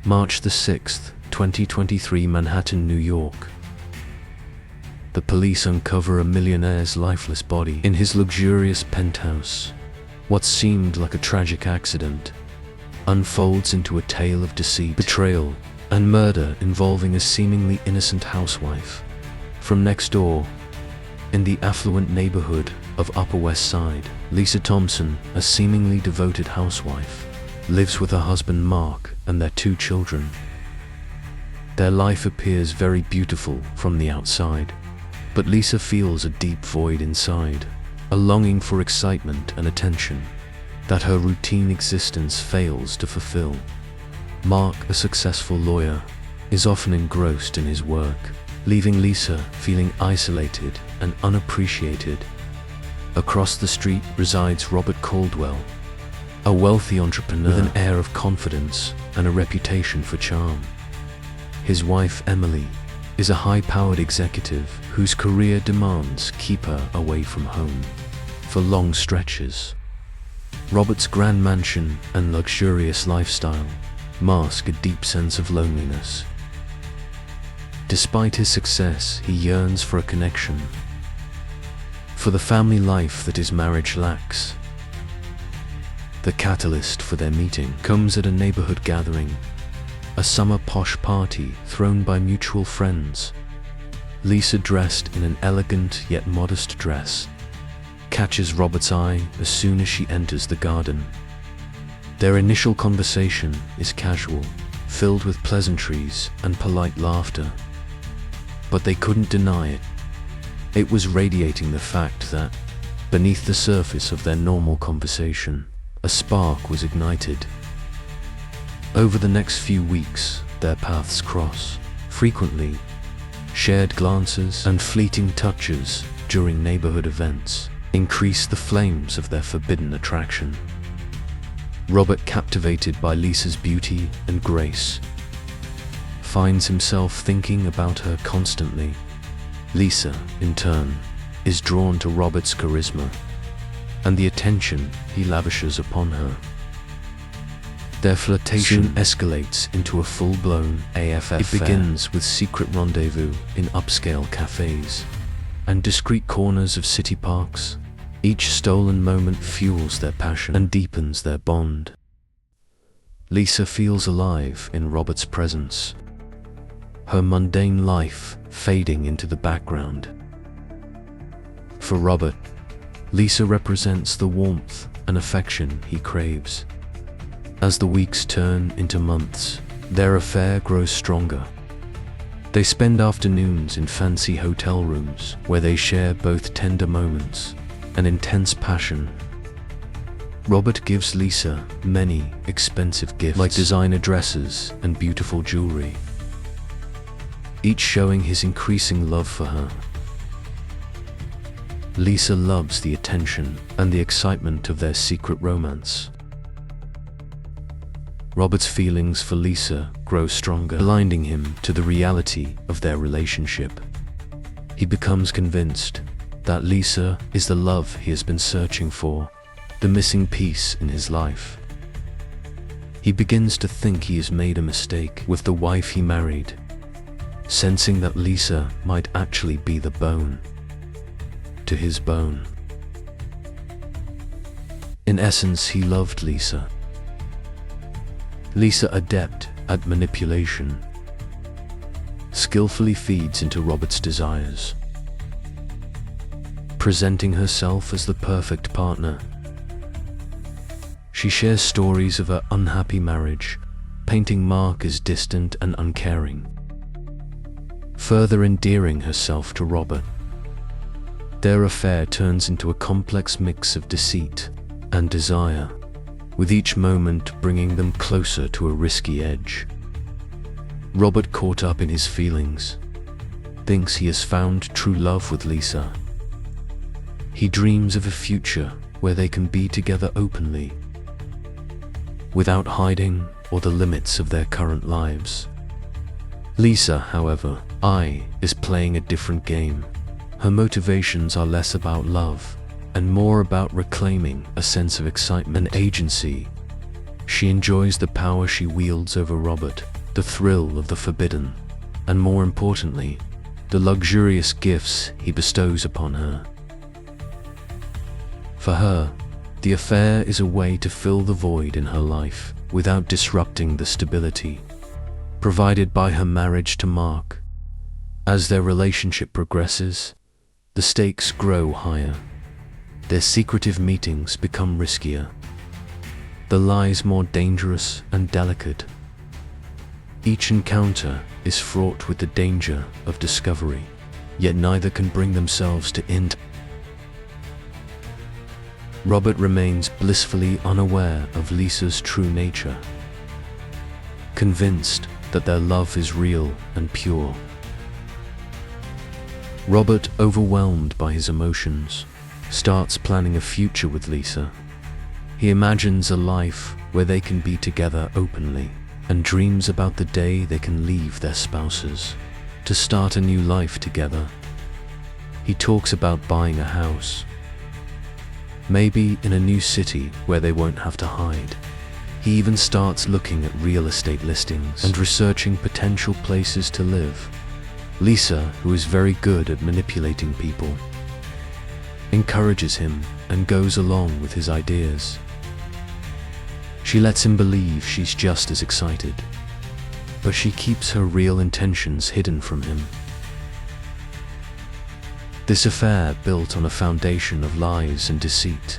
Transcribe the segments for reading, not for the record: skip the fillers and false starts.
March the 6th, 2023, Manhattan, New York. The police uncover a millionaire's lifeless body in his luxurious penthouse. What seemed like a tragic accident unfolds into a tale of deceit, betrayal, and murder involving a seemingly innocent housewife from next door. In the affluent neighborhood of Upper West Side, Lisa Thompson, a seemingly devoted housewife, lives with her husband Mark and their 2 children. Their life appears very beautiful from the outside, but Lisa feels a deep void inside, a longing for excitement and attention that her routine existence fails to fulfill. Mark, a successful lawyer, is often engrossed in his work, leaving Lisa feeling isolated and unappreciated. Across the street resides Robert Caldwell, a wealthy entrepreneur with an air of confidence and a reputation for charm. His wife, Emily, is a high-powered executive whose career demands keep her away from home for long stretches. Robert's grand mansion and luxurious lifestyle mask a deep sense of loneliness. Despite his success, he yearns for a connection, for the family life that his marriage lacks. The catalyst for their meeting comes at a neighborhood gathering, a summer posh party thrown by mutual friends. Lisa, dressed in an elegant yet modest dress, catches Robert's eye as soon as she enters the garden. Their initial conversation is casual, filled with pleasantries and polite laughter. But they couldn't deny it. It was radiating the fact that, beneath the surface of their normal conversation, a spark was ignited. Over the next few weeks, their paths cross. Frequently, shared glances and fleeting touches during neighborhood events increase the flames of their forbidden attraction. Robert, captivated by Lisa's beauty and grace, finds himself thinking about her constantly. Lisa, in turn, is drawn to Robert's charisma and the attention he lavishes upon her. Their flirtation soon escalates into a full-blown AFF affair. It begins with secret rendezvous in upscale cafes and discreet corners of city parks. Each stolen moment fuels their passion and deepens their bond. Lisa feels alive in Robert's presence, her mundane life fading into the background. For Robert, Lisa represents the warmth and affection he craves. As the weeks turn into months, their affair grows stronger. They spend afternoons in fancy hotel rooms where they share both tender moments and intense passion. Robert gives Lisa many expensive gifts like designer dresses and beautiful jewelry, each showing his increasing love for her. Lisa loves the attention and the excitement of their secret romance. Robert's feelings for Lisa grow stronger, blinding him to the reality of their relationship. He becomes convinced that Lisa is the love he has been searching for, the missing piece in his life. He begins to think he has made a mistake with the wife he married, sensing that Lisa might actually be the bone to his bone. In essence, he loved Lisa. Lisa, adept at manipulation, skillfully feeds into Robert's desires, presenting herself as the perfect partner. She shares stories of her unhappy marriage, painting Mark as distant and uncaring, further endearing herself to Robert. Their affair turns into a complex mix of deceit and desire, with each moment bringing them closer to a risky edge. Robert, caught up in his feelings, thinks he has found true love with Lisa. He dreams of a future where they can be together openly, without hiding or the limits of their current lives. Lisa, however, is playing a different game. Her motivations are less about love and more about reclaiming a sense of excitement and agency. She enjoys the power she wields over Robert, the thrill of the forbidden, and more importantly, the luxurious gifts he bestows upon her. For her, the affair is a way to fill the void in her life without disrupting the stability provided by her marriage to Mark. As their relationship progresses, the stakes grow higher. Their secretive meetings become riskier, the lies more dangerous and delicate. Each encounter is fraught with the danger of discovery, yet neither can bring themselves to end. Robert remains blissfully unaware of Lisa's true nature, convinced that their love is real and pure. Robert, overwhelmed by his emotions, starts planning a future with Lisa. He imagines a life where they can be together openly, and dreams about the day they can leave their spouses to start a new life together. He talks about buying a house, maybe in a new city where they won't have to hide. He even starts looking at real estate listings and researching potential places to live. Lisa, who is very good at manipulating people, encourages him and goes along with his ideas. She lets him believe she's just as excited, but she keeps her real intentions hidden from him. This affair built on a foundation of lies and deceit,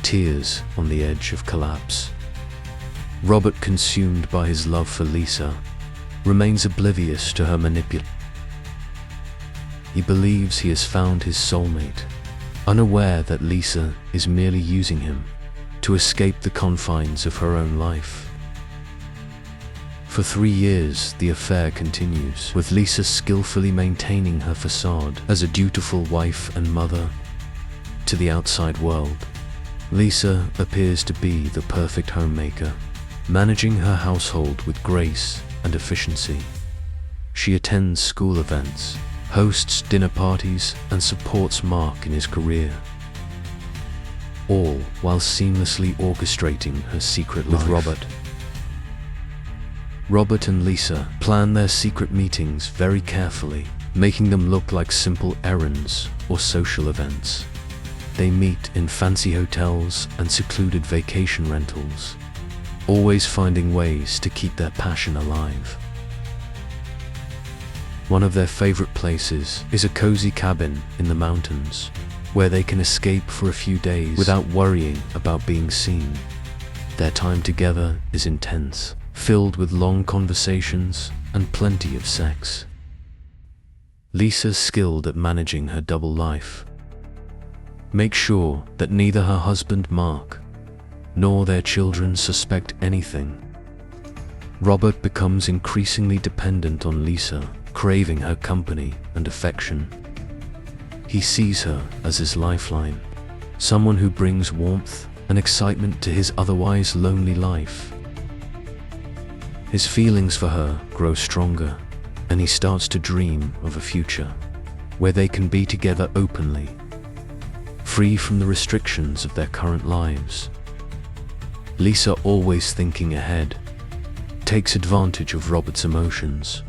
tears on the edge of collapse. Robert, consumed by his love for Lisa, remains oblivious to her manipulation. He believes he has found his soulmate, unaware that Lisa is merely using him to escape the confines of her own life. For 3 years, the affair continues, with Lisa skillfully maintaining her facade as a dutiful wife and mother to the outside world. Lisa appears to be the perfect homemaker, managing her household with grace and efficiency. She attends school events, hosts dinner parties, and supports Mark in his career, all while seamlessly orchestrating her secret life with Robert. Robert and Lisa plan their secret meetings very carefully, making them look like simple errands or social events. They meet in fancy hotels and secluded vacation rentals, always finding ways to keep their passion alive. One of their favorite places is a cozy cabin in the mountains, where they can escape for a few days without worrying about being seen. Their time together is intense, filled with long conversations and plenty of sex. Lisa's skilled at managing her double life. Make sure that neither her husband Mark nor their children suspect anything. Robert becomes increasingly dependent on Lisa, craving her company and affection. He sees her as his lifeline, someone who brings warmth and excitement to his otherwise lonely life. His feelings for her grow stronger, and he starts to dream of a future where they can be together openly, free from the restrictions of their current lives. Lisa, always thinking ahead, takes advantage of Robert's emotions.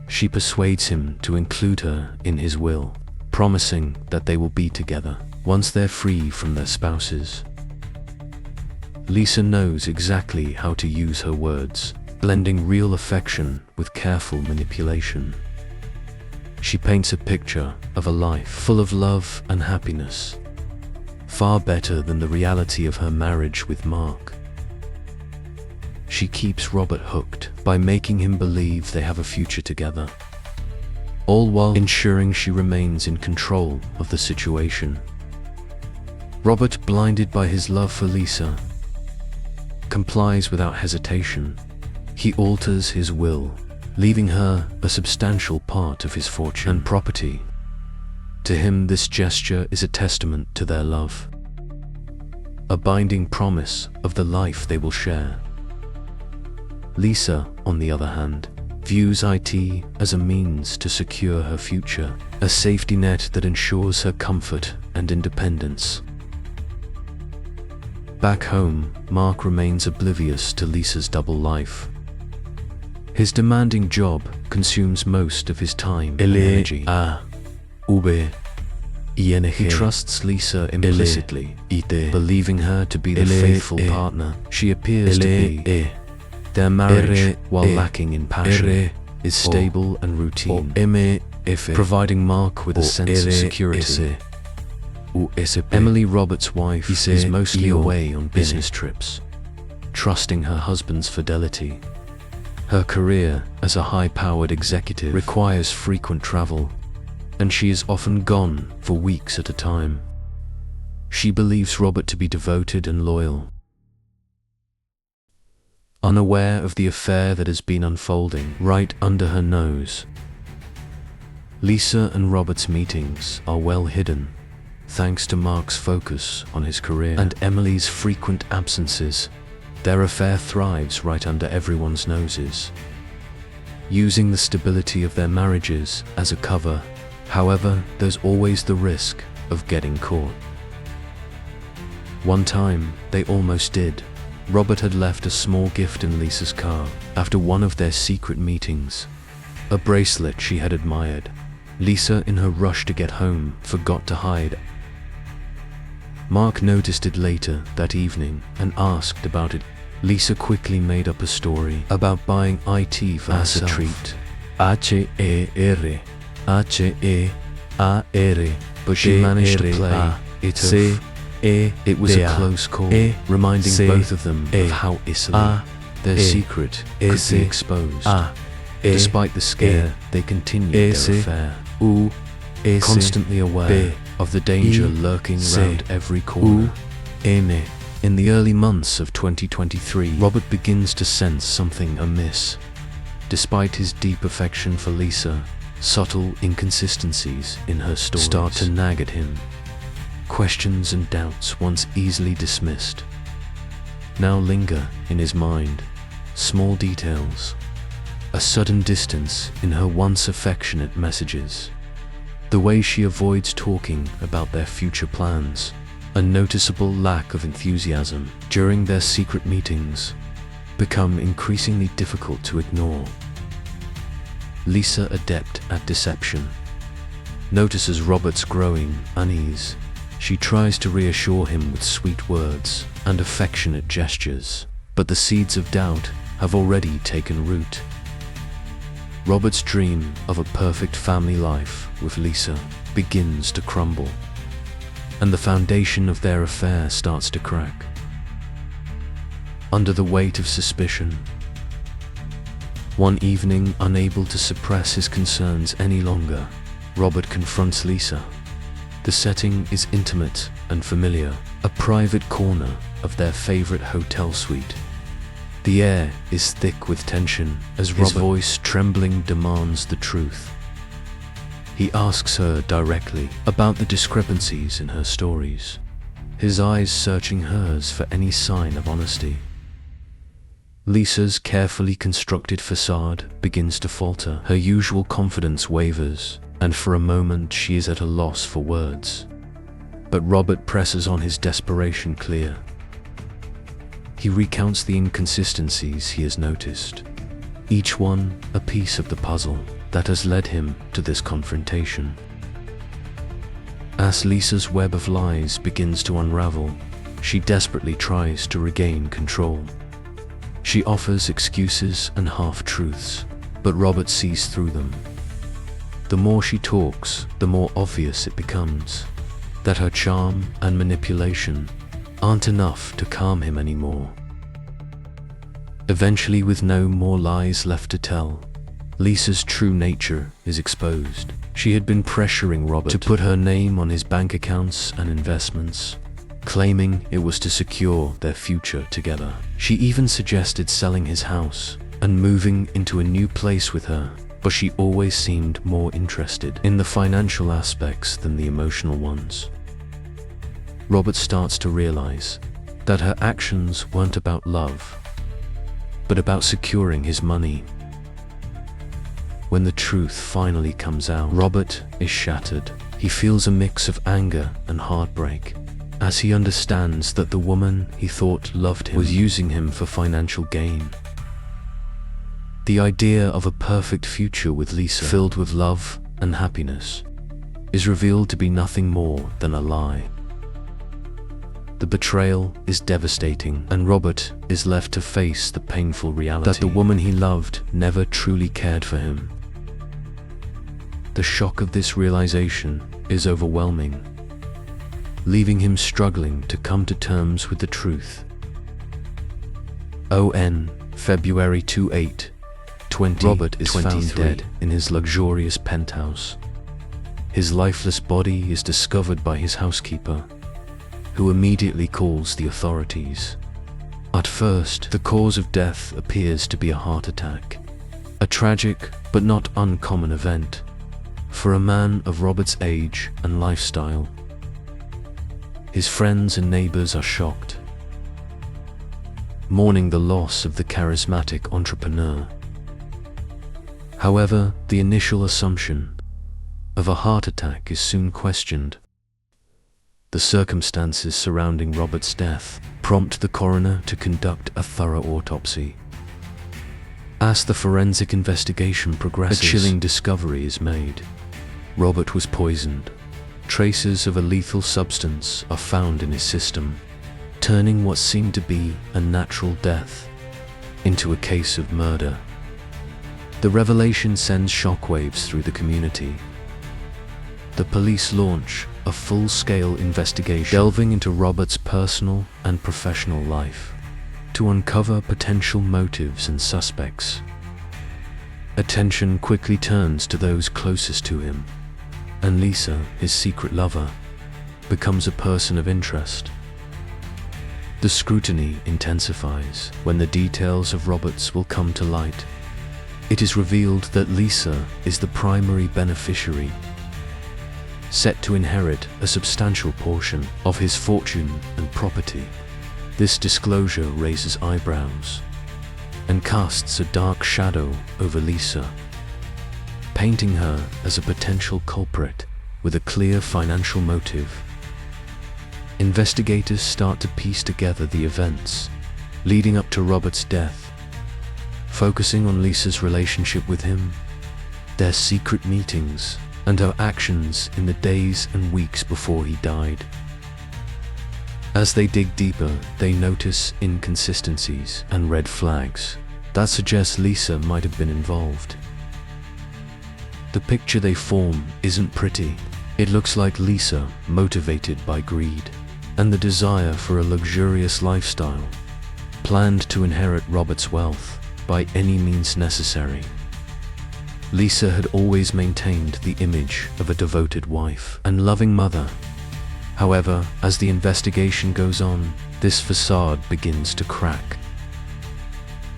She persuades him to include her in his will, promising that they will be together once they're free from their spouses. Lisa knows exactly how to use her words, blending real affection with careful manipulation. She paints a picture of a life full of love and happiness, far better than the reality of her marriage with Mark. She keeps Robert hooked by making him believe they have a future together, all while ensuring she remains in control of the situation. Robert, blinded by his love for Lisa, complies without hesitation. He alters his will, leaving her a substantial part of his fortune and property. To him, this gesture is a testament to their love, a binding promise of the life they will share. Lisa, on the other hand, views it as a means to secure her future, a safety net that ensures her comfort and independence. Back home, Mark remains oblivious to Lisa's double life. His demanding job consumes most of his time and energy. He trusts Lisa implicitly, believing her to be the faithful partner she appears to be. Their marriage, while lacking in passion, is stable and routine, providing Mark with a sense of security. Emily, Robert's wife, is mostly away on business trips, trusting her husband's fidelity. Her career as a high-powered executive requires frequent travel, and she is often gone for weeks at a time. She believes Robert to be devoted and loyal. Unaware of the affair that has been unfolding right under her nose, Lisa and Robert's meetings are well hidden, thanks to Mark's focus on his career and Emily's frequent absences. Their affair thrives right under everyone's noses, using the stability of their marriages as a cover. However, there's always the risk of getting caught. One time, they almost did. Robert had left a small gift in Lisa's car after one of their secret meetings, a bracelet she had admired. Lisa, in her rush to get home, forgot to hide. Mark noticed it later that evening and asked about it. Lisa quickly made up a story about buying it for as a treat. But she managed to play it off. It was a close call, reminding both of them of how easily their secret could be exposed. Despite the scare, they continued their affair, constantly aware of the danger lurking around every corner. In the early months of 2023, Robert begins to sense something amiss. Despite his deep affection for Lisa, subtle inconsistencies in her stories start to nag at him. Questions and doubts once easily dismissed now linger in his mind. Small details, a sudden distance in her once affectionate messages, the way she avoids talking about their future plans, a noticeable lack of enthusiasm during their secret meetings, become increasingly difficult to ignore. Lisa, adept at deception, notices Robert's growing unease. She tries to reassure him with sweet words and affectionate gestures, but the seeds of doubt have already taken root. Robert's dream of a perfect family life with Lisa begins to crumble, and the foundation of their affair starts to crack. Under the weight of suspicion, one evening, unable to suppress his concerns any longer, Robert confronts Lisa. The setting is intimate and familiar, a private corner of their favorite hotel suite. The air is thick with tension as Robert's voice trembling demands the truth. He asks her directly about the discrepancies in her stories, his eyes searching hers for any sign of honesty. Lisa's carefully constructed facade begins to falter. Her usual confidence wavers, and for a moment she is at a loss for words. But Robert presses on, his desperation clear. He recounts the inconsistencies he has noticed, each one a piece of the puzzle that has led him to this confrontation. As Lisa's web of lies begins to unravel, she desperately tries to regain control. She offers excuses and half-truths, but Robert sees through them. The more she talks, the more obvious it becomes that her charm and manipulation aren't enough to calm him anymore. Eventually, with no more lies left to tell, Lisa's true nature is exposed. She had been pressuring Robert to put her name on his bank accounts and investments, claiming it was to secure their future together. She even suggested selling his house and moving into a new place with her, but she always seemed more interested in the financial aspects than the emotional ones. Robert starts to realize that her actions weren't about love, but about securing his money. When the truth finally comes out, Robert is shattered. He feels a mix of anger and heartbreak, as he understands that the woman he thought loved him was using him for financial gain. The idea of a perfect future with Lisa, filled with love and happiness, is revealed to be nothing more than a lie. The betrayal is devastating, and Robert is left to face the painful reality that the woman he loved never truly cared for him. The shock of this realization is overwhelming, leaving him struggling to come to terms with the truth. On February 28, 2023, Robert is found dead in his luxurious penthouse. His lifeless body is discovered by his housekeeper, who immediately calls the authorities. At first, the cause of death appears to be a heart attack, a tragic but not uncommon event for a man of Robert's age and lifestyle. His friends and neighbors are shocked, mourning the loss of the charismatic entrepreneur. However, the initial assumption of a heart attack is soon questioned. The circumstances surrounding Robert's death prompt the coroner to conduct a thorough autopsy. As the forensic investigation progresses, a chilling discovery is made. Robert was poisoned. Traces of a lethal substance are found in his system, turning what seemed to be a natural death into a case of murder. The revelation sends shockwaves through the community. The police launch a full-scale investigation, delving into Robert's personal and professional life to uncover potential motives and suspects. Attention quickly turns to those closest to him, and Lisa, his secret lover, becomes a person of interest. The scrutiny intensifies when the details of Robert's will come to light. It is revealed that Lisa is the primary beneficiary, set to inherit a substantial portion of his fortune and property. This disclosure raises eyebrows and casts a dark shadow over Lisa, painting her as a potential culprit with a clear financial motive. Investigators start to piece together the events leading up to Robert's death, focusing on Lisa's relationship with him, their secret meetings, and her actions in the days and weeks before he died. As they dig deeper, they notice inconsistencies and red flags that suggest Lisa might have been involved. The picture they form isn't pretty. It looks like Lisa, motivated by greed and the desire for a luxurious lifestyle, planned to inherit Robert's wealth by any means necessary. Lisa had always maintained the image of a devoted wife and loving mother. However, as the investigation goes on, this facade begins to crack.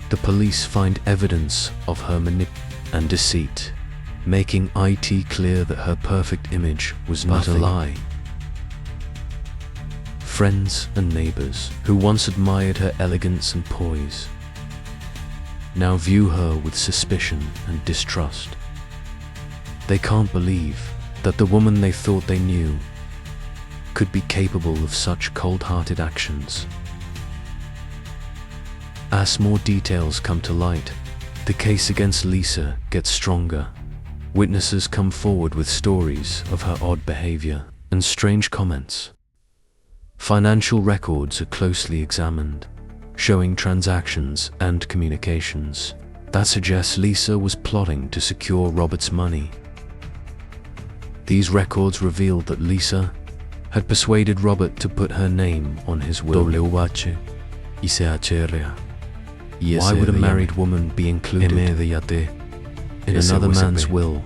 The police find evidence of her manipulation and deceit, making it clear that her perfect image was but a lie. Friends and neighbors, who once admired her elegance and poise, now view her with suspicion and distrust. They can't believe that the woman they thought they knew could be capable of such cold-hearted actions. As more details come to light, the case against Lisa gets stronger. Witnesses come forward with stories of her odd behavior and strange comments. Financial records are closely examined, showing transactions and communications that suggest Lisa was plotting to secure Robert's money. These records revealed that Lisa had persuaded Robert to put her name on his will. Why would a married woman be included in another man's will,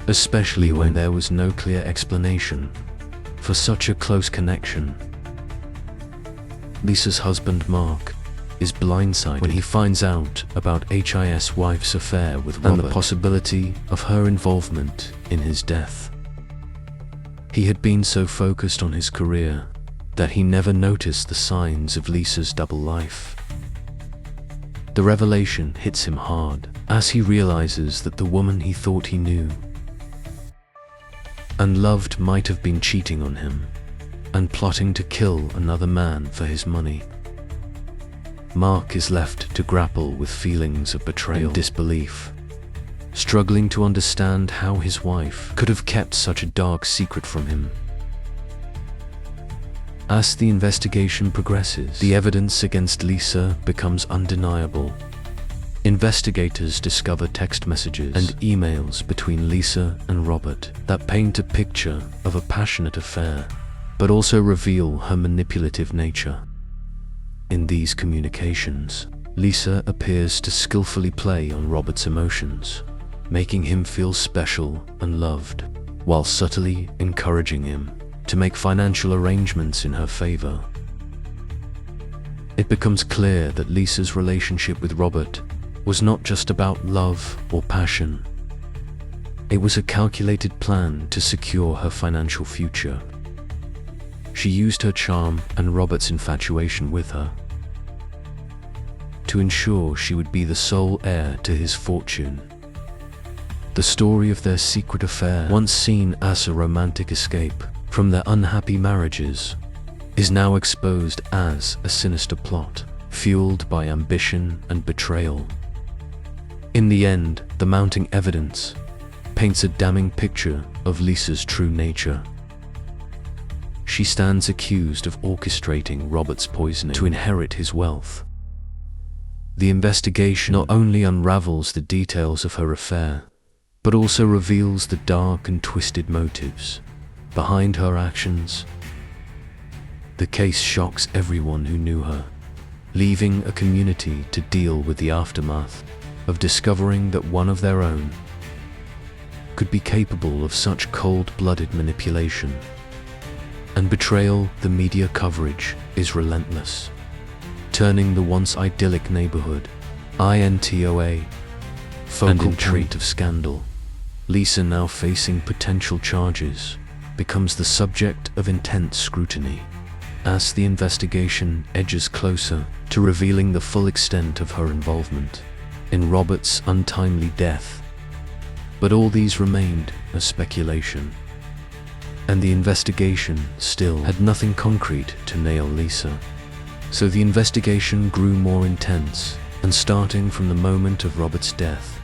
especially when there was no clear explanation for such a close connection? Lisa's husband, Mark, is blindsided when he finds out about his wife's affair with Robert and the possibility of her involvement in his death. He had been so focused on his career that he never noticed the signs of Lisa's double life. The revelation hits him hard as he realizes that the woman he thought he knew and loved might have been cheating on him and plotting to kill another man for his money. Mark is left to grapple with feelings of betrayal and disbelief, struggling to understand how his wife could have kept such a dark secret from him. As the investigation progresses, the evidence against Lisa becomes undeniable. Investigators discover text messages and emails between Lisa and Robert that paint a picture of a passionate affair, but also reveal her manipulative nature. In these communications, Lisa appears to skillfully play on Robert's emotions, making him feel special and loved, while subtly encouraging him to make financial arrangements in her favor. It becomes clear that Lisa's relationship with Robert was not just about love or passion. It was a calculated plan to secure her financial future. She used her charm and Robert's infatuation with her to ensure she would be the sole heir to his fortune. The story of their secret affair, once seen as a romantic escape from their unhappy marriages, is now exposed as a sinister plot, fueled by ambition and betrayal. In the end, the mounting evidence paints a damning picture of Lisa's true nature. She stands accused of orchestrating Robert's poisoning to inherit his wealth. The investigation not only unravels the details of her affair, but also reveals the dark and twisted motives behind her actions. The case shocks everyone who knew her, leaving a community to deal with the aftermath of discovering that one of their own could be capable of such cold-blooded manipulation and betrayal. The media coverage is relentless, turning the once idyllic neighborhood into a focal point of scandal. Lisa, now facing potential charges, becomes the subject of intense scrutiny as the investigation edges closer to revealing the full extent of her involvement in Robert's untimely death. But all these remained a speculation, and the investigation still had nothing concrete to nail Lisa. So the investigation grew more intense, and starting from the moment of Robert's death.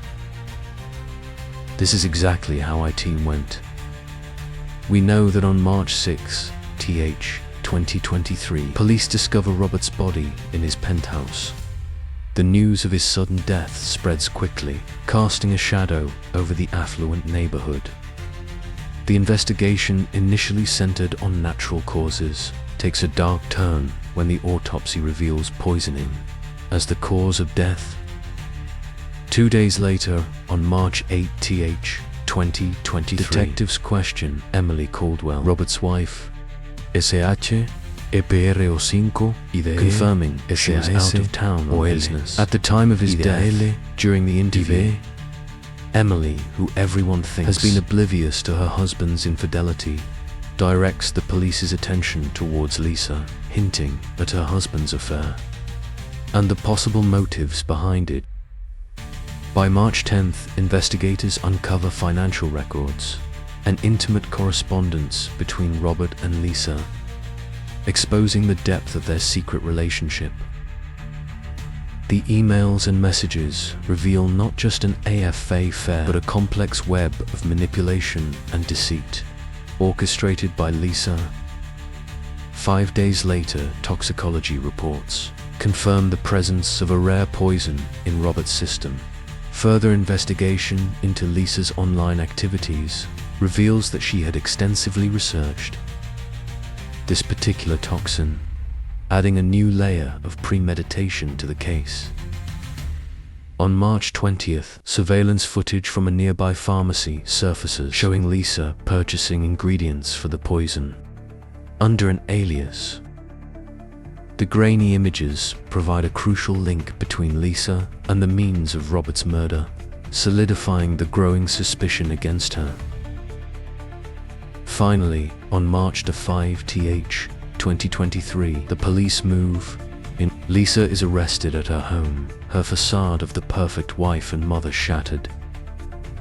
This is exactly how our team went. We know that on March 6, 2023, police discover Robert's body in his penthouse. The news of his sudden death spreads quickly, casting a shadow over the affluent neighborhood. The investigation, initially centered on natural causes, takes a dark turn when the autopsy reveals poisoning as the cause of death. 2 days later, on March 8, 2023, detectives question Emily Caldwell, Robert's wife, confirming she was out of town on business at the time of his death. During the interview, Emily, who everyone thinks has been oblivious to her husband's infidelity, directs the police's attention towards Lisa, hinting at her husband's affair and the possible motives behind it. By March 10th, investigators uncover financial records and intimate correspondence between Robert and Lisa, exposing the depth of their secret relationship. The emails and messages reveal not just an affair, but a complex web of manipulation and deceit, orchestrated by Lisa. 5 days later, toxicology reports confirm the presence of a rare poison in Robert's system. Further investigation into Lisa's online activities reveals that she had extensively researched this particular toxin, adding a new layer of premeditation to the case. On March 20th, surveillance footage from a nearby pharmacy surfaces, showing Lisa purchasing ingredients for the poison under an alias. The grainy images provide a crucial link between Lisa and the means of Robert's murder, solidifying the growing suspicion against her. Finally, on March 5, 2023, the police move in. Lisa is arrested at her home, her facade of the perfect wife and mother shattered.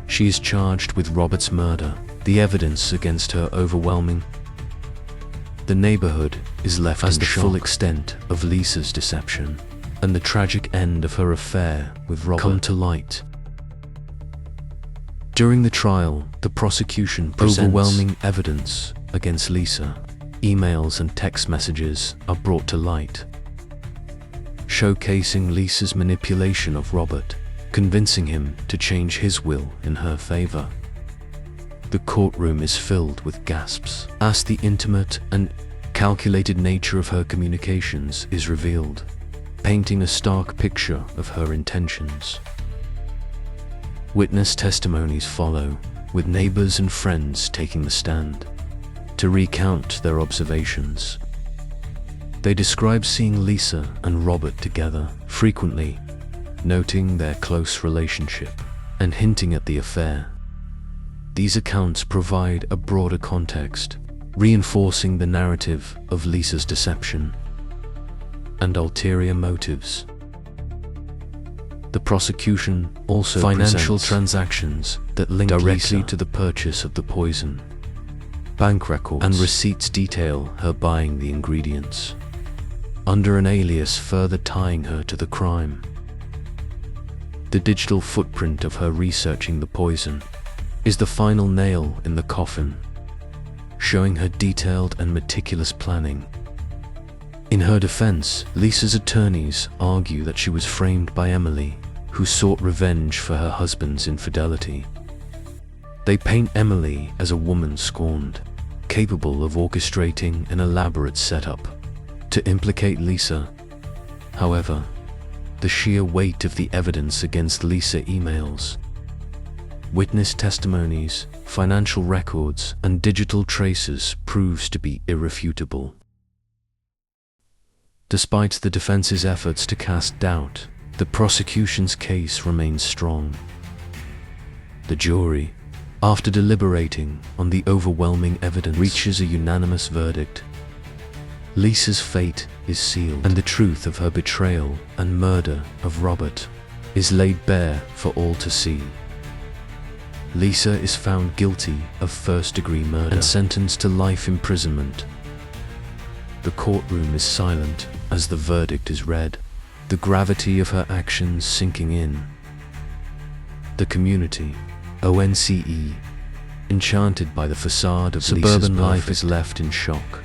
She is charged with Robert's murder, the evidence against her overwhelming. The neighborhood is left as the shock. full extent of Lisa's deception and the tragic end of her affair with Robert come to light. During the trial, the prosecution presents overwhelming evidence against Lisa. Emails and text messages are brought to light, showcasing Lisa's manipulation of Robert, convincing him to change his will in her favor. The courtroom is filled with gasps as the intimate and calculated nature of her communications is revealed, painting a stark picture of her intentions. Witness testimonies follow, with neighbors and friends taking the stand to recount their observations. They describe seeing Lisa and Robert together frequently, noting their close relationship and hinting at the affair. These accounts provide a broader context, reinforcing the narrative of Lisa's deception and ulterior motives. The prosecution also financial transactions that link directly to the purchase of the poison. Bank records and receipts detail her buying the ingredients, under an alias further tying her to the crime. The digital footprint of her researching the poison is the final nail in the coffin, showing her detailed and meticulous planning. In her defense, Lisa's attorneys argue that she was framed by Emily, who sought revenge for her husband's infidelity. They paint Emily as a woman scorned, capable of orchestrating an elaborate setup to implicate Lisa. However, the sheer weight of the evidence against Lisa emails, witness testimonies, financial records, and digital traces proves to be irrefutable. Despite the defense's efforts to cast doubt, the prosecution's case remains strong. The jury, after deliberating on the overwhelming evidence, reaches a unanimous verdict. Lisa's fate is sealed, and the truth of her betrayal and murder of Robert is laid bare for all to see. Lisa is found guilty of first-degree murder and sentenced to life imprisonment. The courtroom is silent as the verdict is read, the gravity of her actions sinking in. The community, ONCE, enchanted by the facade of suburban life, is left in shock.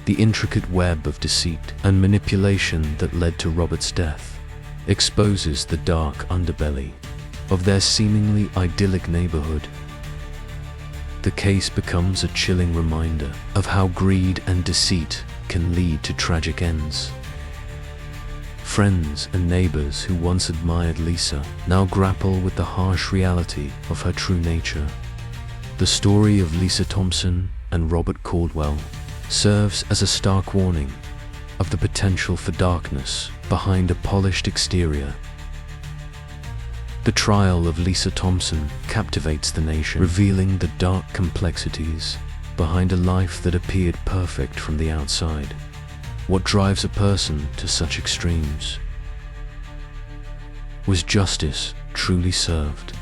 The intricate web of deceit and manipulation that led to Robert's death exposes the dark underbelly of their seemingly idyllic neighborhood. The case becomes a chilling reminder of how greed and deceit can lead to tragic ends. Friends and neighbors who once admired Lisa now grapple with the harsh reality of her true nature. The story of Lisa Thompson and Robert Caldwell serves as a stark warning of the potential for darkness behind a polished exterior. The trial of Lisa Thompson captivates the nation, revealing the dark complexities behind a life that appeared perfect from the outside. What drives a person to such extremes? Was justice truly served?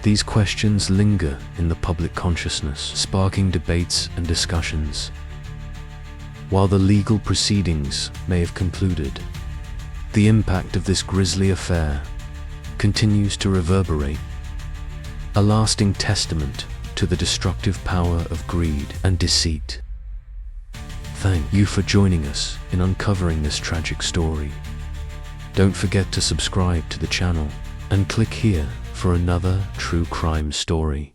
These questions linger in the public consciousness, sparking debates and discussions. While the legal proceedings may have concluded, the impact of this grisly affair continues to reverberate, a lasting testament to the destructive power of greed and deceit. Thank you for joining us in uncovering this tragic story. Don't forget to subscribe to the channel and click here for another true crime story.